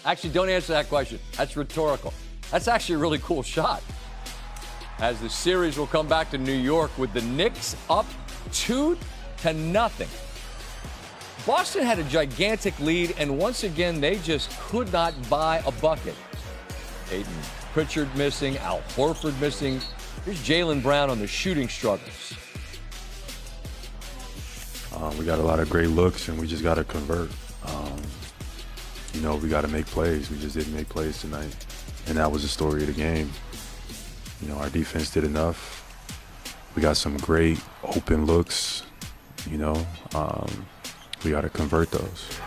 Actually, don't answer that question. That's rhetorical. That's actually a really cool shot. As the series will come back to New York with the Knicks up 2-0. Boston had a gigantic lead, and once again, they just could not buy a bucket. Tatum, Pritchard missing, Al Horford missing. Here's Jaylen Brown on the shooting struggles. We got a lot of great looks, and we just got to convert. We got to make plays. We just didn't make plays tonight, and that was the story of the game. Our defense did enough. We got some great open looks. We got to convert those.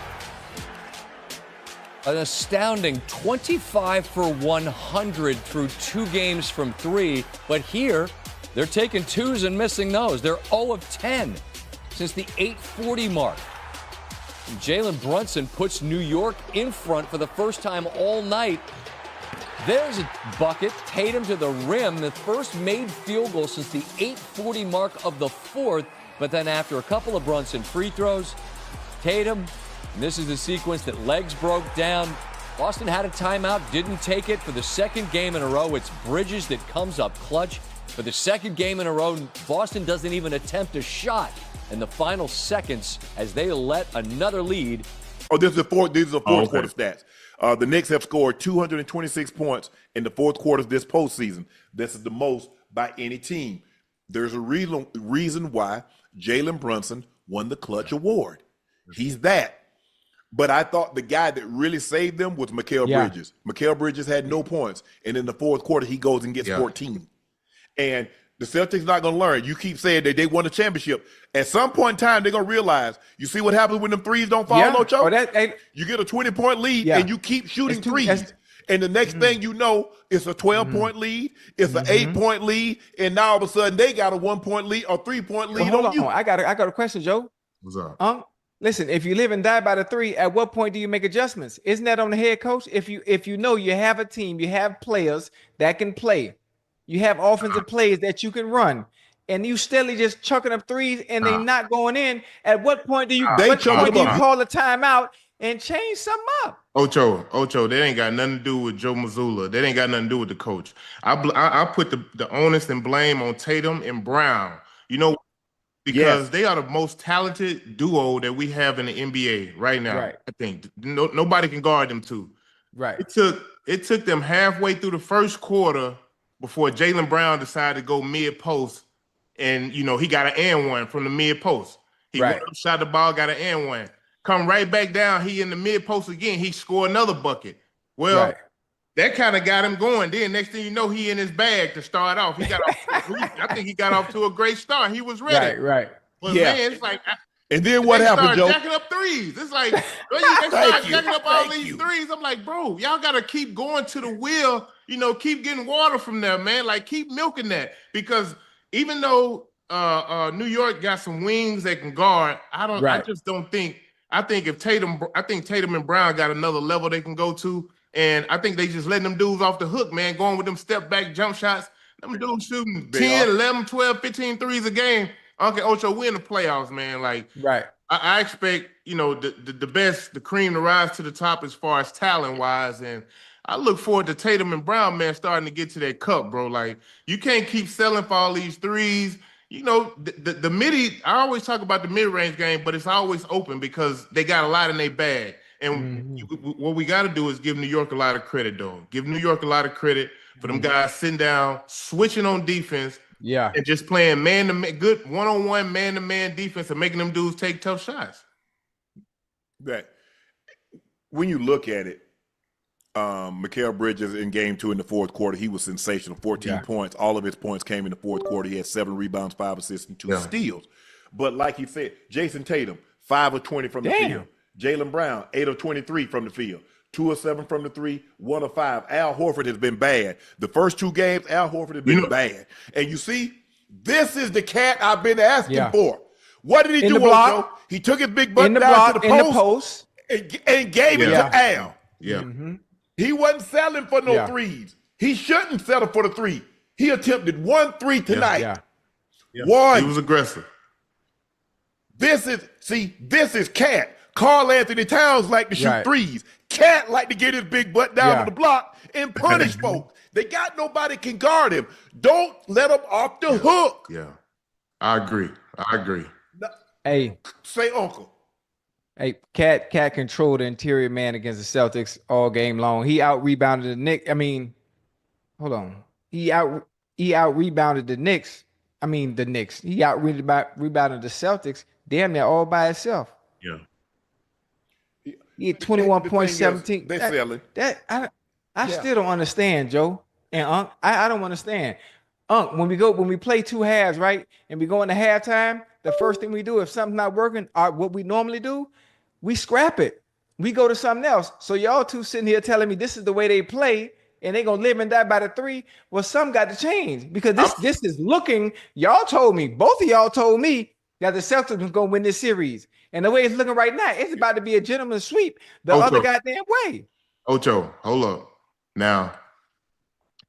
An astounding 25 for 100 through 2 games from 3. But here, they're taking 2s and missing those. They're 0 of 10 since the 8:40 mark. And Jalen Brunson puts New York in front for the first time all night. There's a bucket. Tatum to the rim, the first made field goal since the 8:40 mark of the 4th. But then after a couple of Brunson free throws, Tatum, and this is the sequence that legs broke down. Boston had a timeout, didn't take it for the second game in a row. It's Bridges that comes up clutch. For the second game in a row, Boston doesn't even attempt a shot in the final seconds as they let another lead. These are fourth quarter stats. The Knicks have scored 226 points in the fourth quarter of this postseason. This is the most by any team. There's a reason why Jalen Brunson won the Clutch Award. He's that. But I thought the guy that really saved them was Mikal Bridges. Mikal Bridges had no points, and in the fourth quarter, he goes and gets 14. And the Celtics not going to learn. You keep saying that they won a championship. At some point in time, they're going to realize, you see what happens when them threes don't fall, Ocho? You get a 20-point lead, and you keep shooting threes. And the next thing you know, it's a 12-point lead, it's an 8-point lead, and now all of a sudden they got a 1-point lead or 3-point lead on you. I got a question, Joe. What's up? Listen, if you live and die by the 3, at what point do you make adjustments? Isn't that on the head coach? If you know you have a team, you have players that can play, you have offensive plays that you can run, and you steadily just chucking up threes and they not going in, at what point do you call a timeout and change something up? Ocho, that ain't got nothing to do with Joe Mazzulla. That ain't got nothing to do with the coach. I put the onus and blame on Tatum and Brown. Because they are the most talented duo that we have in the NBA right now. Right. I think nobody can guard them two. Right. It took them halfway through the first quarter before Jaylen Brown decided to go mid post, and he got an and one from the mid post. He went up, shot the ball, got an and one. Come right back down. He in the mid post again. He scored another bucket. Well, that kind of got him going. Then next thing you know, he in his bag to start off. He got off. I think he got off to a great start. He was ready. Right. But man, it's like. And then what happened, Joe? Jacking up threes. It's like they start jacking up all these threes. I'm like, bro, y'all got to keep going to the wheel. Keep getting water from there, man. Like, keep milking that, because even though New York got some wings that can guard, I just don't think. I think Tatum and Brown got another level they can go to, and I think they just letting them dudes off the hook, man. Going with them step back jump shots. Them dudes shooting 10, 11, 12, 15 threes a game. Okay, Ocho, we're in the playoffs, man. Like, I expect, the best, the cream to rise to the top as far as talent-wise, and I look forward to Tatum and Brown, man, starting to get to that cup, bro. Like, you can't keep selling for all these threes. The midi, I always talk about the mid-range game, but it's always open because they got a lot in their bag. And what we got to do is give New York a lot of credit, though. Give New York a lot of credit for them guys sitting down, switching on defense, and just playing man-to-man, good one-on-one, man-to-man defense, and making them dudes take tough shots. That when you look at it, Mikal Bridges in game 2 in the fourth quarter, he was sensational. 14 points. All of his points came in the fourth quarter. He had 7 rebounds, 5 assists, and 2 steals. But like you said, Jason Tatum, 5 of 20 from the field. Jaylen Brown, 8 of 23 from the field. 2 of 7 from the 3, 1 of 5. Al Horford has been bad. The first 2 games, Al Horford has been bad. And you see, this is the cat I've been asking for. What did he do, Ocho? He took his big butt down to the post and gave it to Al. He wasn't settling for no threes. He shouldn't settle for the 3. He attempted 1 3 tonight. One. He was aggressive. This is cat. Karl Anthony Towns like to shoot threes. Cat like to get his big butt down on the block and punish folks. They got nobody can guard him. Don't let him off the hook. Yeah, I agree. Hey, say Uncle. Hey, Cat controlled the interior man against the Celtics all game long. He out rebounded the Knicks. I mean, hold on. He out rebounded the Knicks. I mean the Knicks. He out rebounded the Celtics damn near all by himself. Yeah. He had 21.17. They selling. I still don't understand, Joe and Unc. I don't understand. Unc, when we play two halves, right? And we go into halftime, the first thing we do, if something's not working, what we normally do, we scrap it. We go to something else. So y'all two sitting here telling me this is the way they play and they're gonna live and die by the three. Well, some got to change because this is looking, y'all told me, both of y'all told me that the Celtics was gonna win this series. And the way it's looking right now, it's about to be a gentleman's sweep the other goddamn way. Ocho, hold up. Now,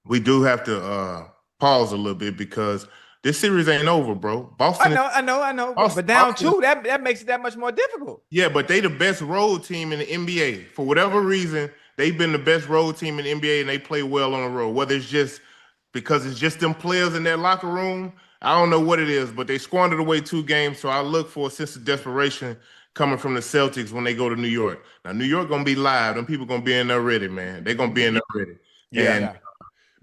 we do have to pause a little bit because this series ain't over, bro. Boston. I know. But down two, that makes it that much more difficult. Yeah, but they the best road team in the NBA. For whatever reason, they've been the best road team in the NBA, and they play well on the road. Whether it's just because it's just them players in their locker room, I don't know what it is, but they squandered away 2 games. So I look for a sense of desperation coming from the Celtics when they go to New York. Now, New York gonna be live. Them people gonna be in there ready, man. They gonna be in there ready.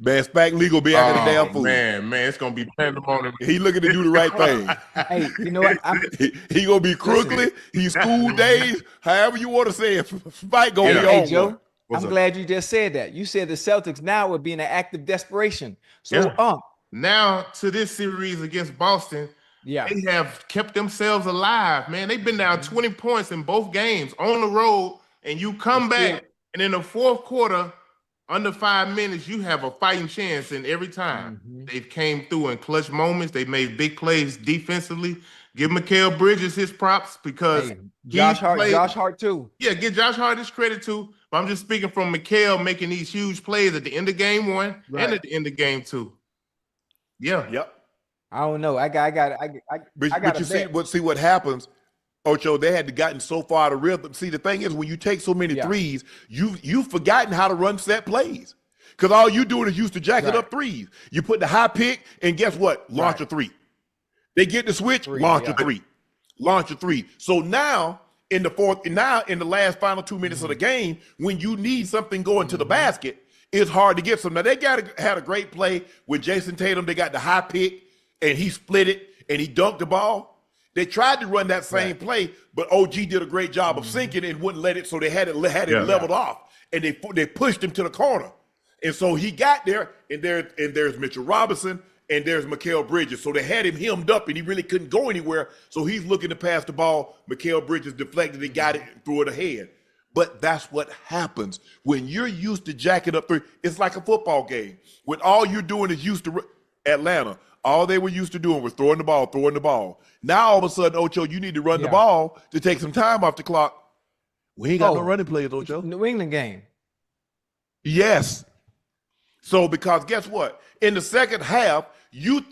Man, Spike Lee gonna be out of the damn food. Man, it's gonna be pandemonium. He looking to do the right thing. Hey, you know what? He gonna be crookly. He's school days. However you want to say it. Spike gonna be on. Hey, Joe. I'm glad you just said that. You said the Celtics now would be in an act of desperation. So, now to this series against Boston, they have kept themselves alive, man. They've been down 20 points in both games on the road, and you come back, and in the fourth quarter, under 5 minutes, you have a fighting chance. And every time they've came through in clutch moments, they made big plays defensively. Give Mikal Bridges his props because Josh Hart too. Yeah, give Josh Hart his credit too. But I'm just speaking from Mikal making these huge plays at the end of game 1 and at the end of game 2. Yeah. Yep. I don't know. I got. But you see what happens. Ocho, they had gotten so far out of rhythm. See, the thing is, when you take so many threes, you've forgotten how to run set plays. Because all you doing is used to jacking up threes. You put the high pick, and guess what? Launch a three. They get the switch, launch a three. Launch a three. So now, in the last final 2 minutes of the game, when you need something going to the basket, it's hard to get some. Now, they had a great play with Jason Tatum. They got the high pick, and he split it, and he dunked the ball. They tried to run that same play, but OG did a great job of sinking and wouldn't let it, so they had it leveled off, and they pushed him to the corner. And so he got there, and there's Mitchell Robinson, and there's Mikal Bridges. So they had him hemmed up, and he really couldn't go anywhere, so he's looking to pass the ball. Mikal Bridges deflected, he got it, and threw it ahead. But that's what happens when you're used to jacking up three. It's like a football game. When all you're doing is used to Atlanta. All they were used to doing was throwing the ball. Now, all of a sudden, Ocho, you need to run the ball to take some time off the clock. We ain't got no running plays, Ocho. New England game. Yes. So, because guess what? In the second half, you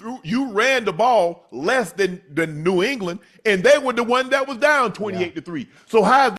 ran the ball less than New England, and they were the one that was down 28-3. So how is